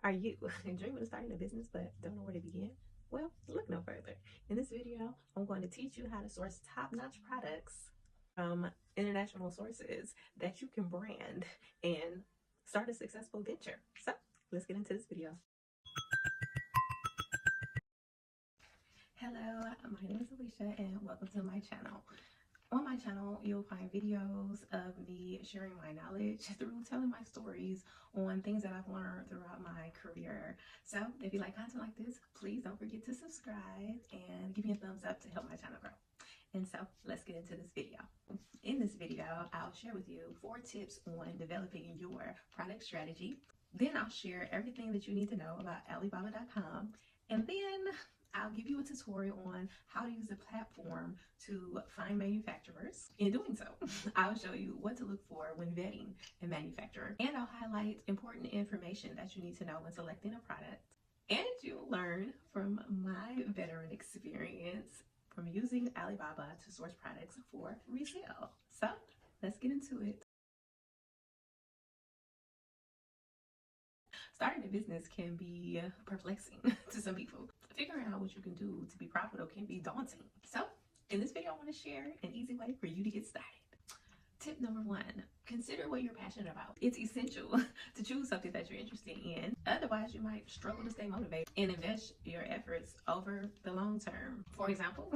Are you dreaming of starting a business but don't know where to begin? Well, look no further. In this video, I'm going to teach you how to source top-notch products from international sources that you can brand and start a successful venture. So let's get into this video. Hello, my name is Alicia and welcome to my channel. On my channel, you'll find videos of me sharing my knowledge through telling my stories on things that I've learned throughout my career. So if you like content like this, please don't forget to subscribe and give me a thumbs up to help my channel grow. And so let's get into this video. In this video, I'll share with you 4 tips on developing your product strategy. Then I'll share everything that you need to know about Alibaba.com. And then I'll give you a tutorial on how to use the platform to find manufacturers. In doing so, I'll show you what to look for when vetting a manufacturer, and I'll highlight important information that you need to know when selecting a product. And you'll learn from my veteran experience from using Alibaba to source products for resale. So let's get into it. Starting a business can be perplexing to some people. Figuring out what you can do to be profitable can be daunting. So in this video, I want to share an easy way for you to get started. Tip number 1, consider what you're passionate about. It's essential to choose something that you're interested in. Otherwise, you might struggle to stay motivated and invest your efforts over the long term. For example,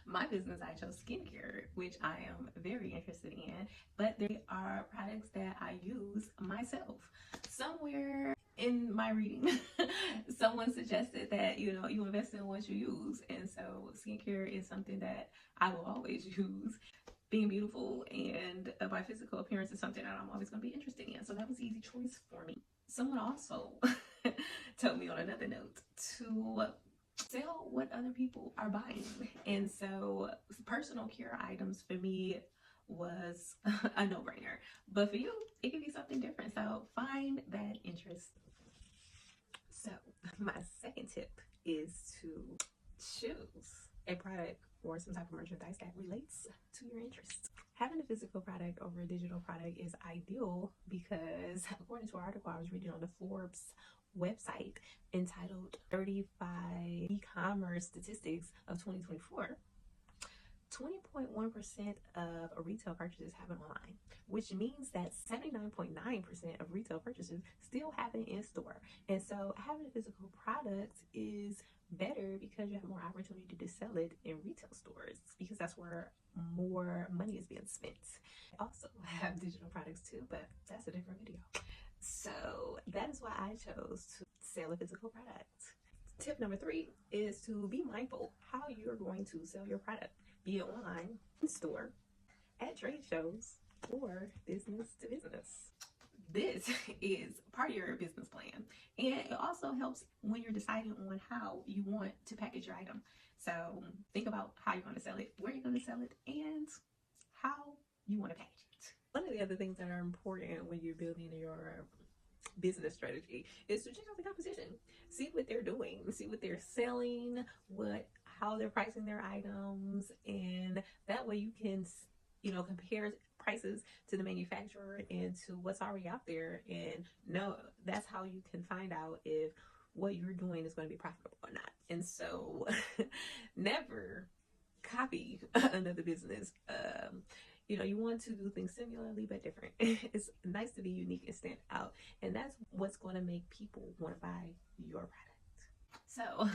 my business, I chose skincare, which I am very interested in, but they are products that I use myself. Somewhere in my reading, someone suggested that, you invest in what you use. And so skincare is something that I will always use. Being beautiful and my physical appearance is something that I'm always going to be interested in. So that was an easy choice for me. Someone also told me on another note to sell what other people are buying. And so personal care items for me was a no-brainer. But for you, it could be something different. So find that interest. So my second tip is to choose a product or some type of merchandise that relates to your interests. Having a physical product over a digital product is ideal because, according to an article I was reading on the Forbes website entitled 35 e-commerce statistics of 2024, 20.1% of retail purchases happen online, which means that 79.9% of retail purchases still happen in store. And so having a physical product is better because you have more opportunity to sell it in retail stores, because that's where more money is being spent. I also have digital products too, but that's a different video. So that is why I chose to sell a physical product. Tip number 3 is to be mindful how you're going to sell your product, be it online, in store, at trade shows, or business to business. This is part of your business plan, and it also helps when you're deciding on how you want to package your item. So think about how you're going to sell it, where you're going to sell it, and how you want to package it. One of the other things that are important when you're building your business strategy is to check out the competition. See what they're doing, see what they're selling, how they're pricing their items, and that way you can compare prices to the manufacturer and to what's already out there, and that's how you can find out if what you're doing is going to be profitable or not. And so never copy another business. You want to do things similarly but different. It's nice to be unique and stand out, and that's what's going to make people want to buy your product. So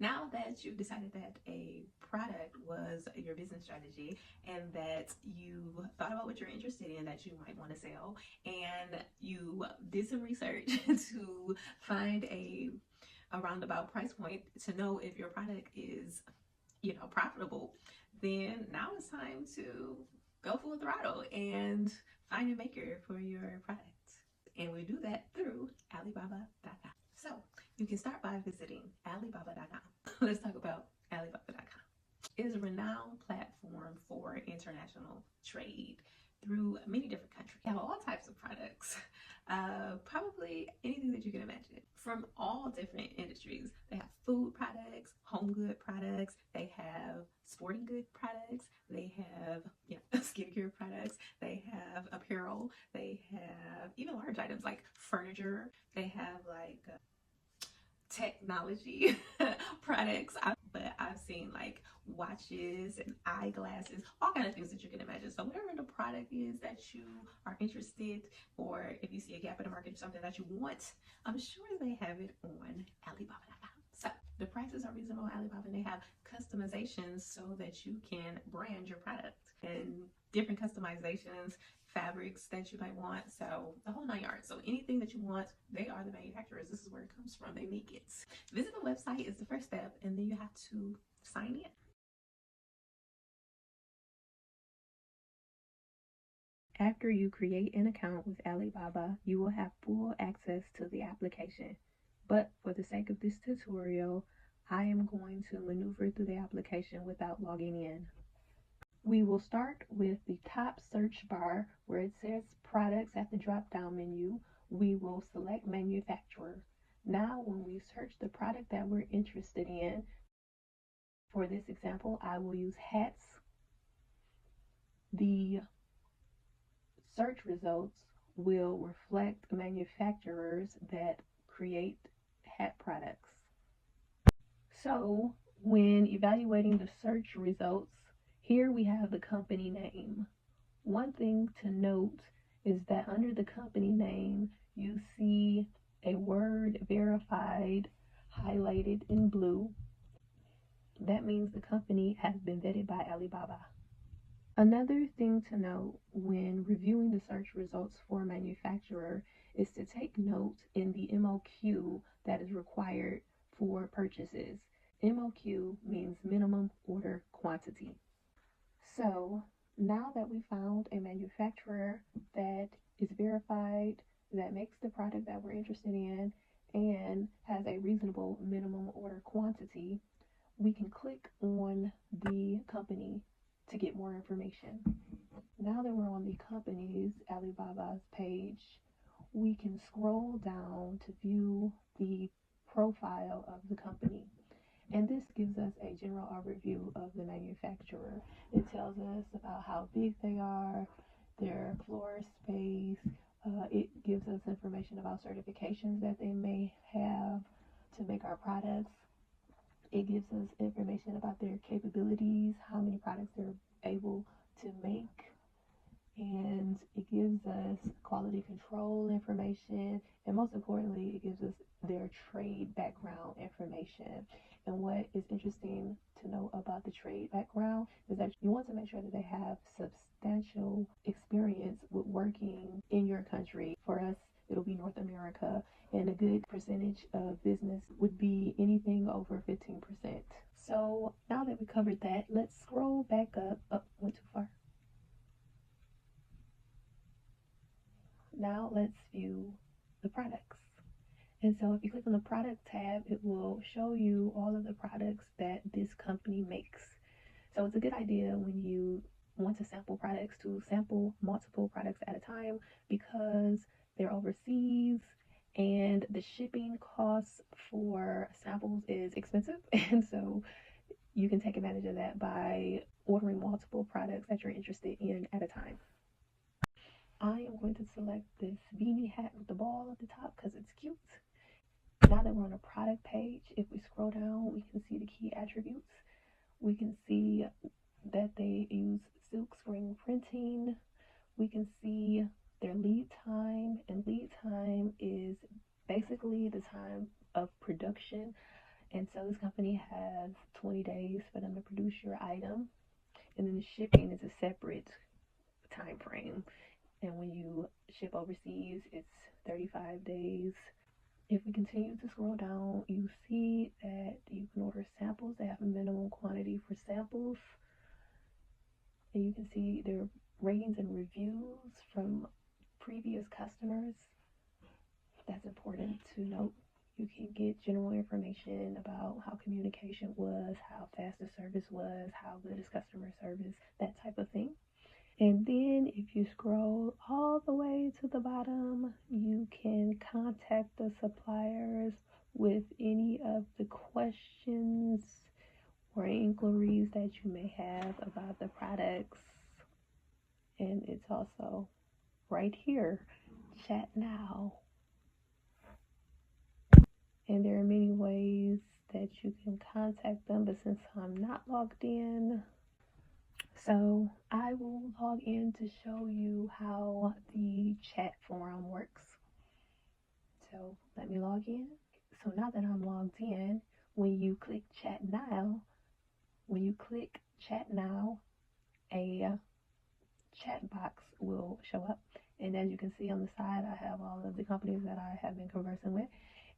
now that you've decided that a product was your business strategy and that you thought about what you're interested in that you might want to sell, and you did some research to find a roundabout price point to know if your product is profitable, then now it's time to go full throttle and find a maker for your product. And we do that through Alibaba.com. So you can start by visiting Alibaba.com. Let's talk about Alibaba.com. It is a renowned platform for international trade through many different countries. They have all types of products, probably anything that you can imagine, from all different industries. They have food products, home good products, they have sporting good products, they have skincare products, they have apparel, they have even large items like furniture, they have like technology products, but I've seen like watches and eyeglasses, all kind of things that you can imagine. So whatever the product is that you are interested, or if you see a gap in the market or something that you want, I'm sure they have it on Alibaba.com. So the prices are reasonable on Alibaba, and they have customizations so that you can brand your product and different customizations, fabrics that you might want, so the whole 9 yards. So anything that you want, they are the manufacturers. This is where it comes from. They make it. Visit the website is the first step, and then you have to sign in. After you create an account with Alibaba, you will have full access to the application. But for the sake of this tutorial, I am going to maneuver through the application without logging in. We will start with the top search bar where it says products at the drop down menu. We will select manufacturer. Now when we search the product that we're interested in, for this example, I will use hats. The search results will reflect manufacturers that create hat products. So when evaluating the search results, here we have the company name. One thing to note is that under the company name, you see a word verified highlighted in blue. That means the company has been vetted by Alibaba. Another thing to note when reviewing the search results for a manufacturer is to take note in the MOQ that is required for purchases. MOQ means minimum order quantity. So now that we found a manufacturer that is verified, that makes the product that we're interested in, and has a reasonable minimum order quantity, we can click on the company to get more information. Now that we're on the company's Alibaba's page, we can scroll down to view the profile of the company. And this gives us a general overview of the manufacturer. It tells us about how big they are, their floor space. It gives us information about certifications that they may have to make our products. It gives us information about their capabilities, how many products they're able to make. And it gives us quality control information. And most importantly, it gives us their trade background information. And what is interesting to know about the trade background is that you want to make sure that they have substantial experience with working in your country. For us, it'll be North America, and a good percentage of business would be anything over 15%. So now that we covered that, let's scroll back up. Oh, went too far. Now let's view the products. And so if you click on the product tab, it will show you all of the products that this company makes. So it's a good idea when you want to sample products to sample multiple products at a time, because they're overseas and the shipping costs for samples is expensive. And so you can take advantage of that by ordering multiple products that you're interested in at a time. I am going to select this beanie hat with the ball at the top because it's cute. Now that we're on a product page, if we scroll down, we can see the key attributes. We can see that they use silk screen printing. We can see their lead time, and lead time is basically the time of production. And so this company has 20 days for them to produce your item, and then the shipping is a separate time frame. And when you ship overseas, it's 35 days. If we continue to scroll down, you see that you can order samples. They have a minimum quantity for samples. And you can see their ratings and reviews from previous customers. That's important to note. You can get general information about how communication was, how fast the service was, how good is customer service, that type of thing. And then if you scroll all the way to the bottom, you can contact the suppliers with any of the questions or inquiries that you may have about the products. And it's also right here, chat now. And there are many ways that you can contact them, but since I'm not logged in, so I will log in to show you how the chat forum works. So let me log in. So now that I'm logged in, when you click chat now, a chat box will show up. And as you can see on the side, I have all of the companies that I have been conversing with,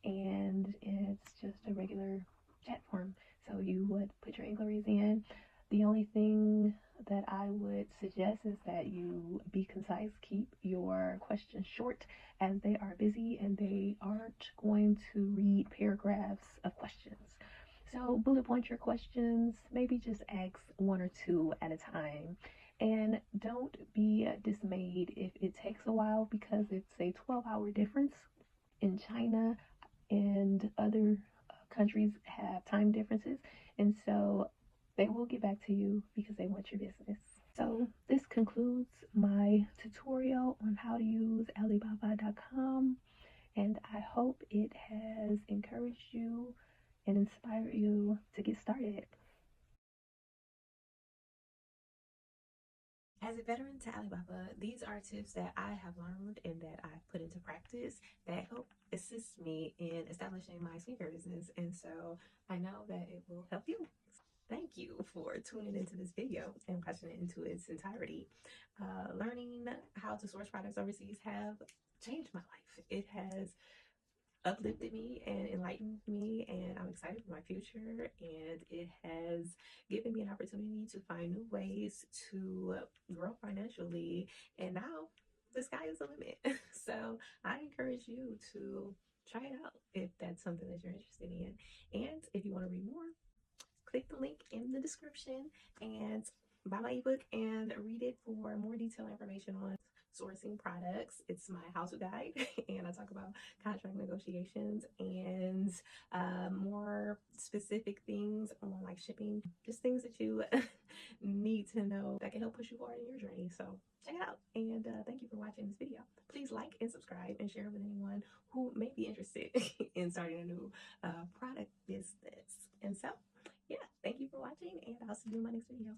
and it's just a regular chat form. So you would put your inquiries in. The only thing that I would suggest is that you be concise, keep your questions short, as they are busy and they aren't going to read paragraphs of questions. So bullet point your questions, maybe just ask one or two at a time. And don't be dismayed if it takes a while, because it's a 12-hour difference. In China and other countries have time differences, and so they will get back to you because they want your business. So this concludes my tutorial on how to use Alibaba.com, and I hope it has encouraged you and inspired you to get started. As a veteran to Alibaba, these are tips that I have learned and that I've put into practice that help assist me in establishing my skincare business. And so I know that it will help you. Thank you for tuning into this video and watching it into its entirety. Learning how to source products overseas have changed my life. It has uplifted me and enlightened me, and I'm excited for my future. And it has given me an opportunity to find new ways to grow financially. And now the sky is the limit. So I encourage you to try it out if that's something that you're interested in. And if you want to read more, click the link in the description and buy my ebook and read it for more detailed information on sourcing products. It's my how-to guide, and I talk about contract negotiations and more specific things on like shipping, just things that you need to know that can help push you forward in your journey. So check it out, and thank you for watching this video. Please like and subscribe and share with anyone who may be interested in starting a new product business. And so yeah, thank you for watching, and I'll see you in my next video.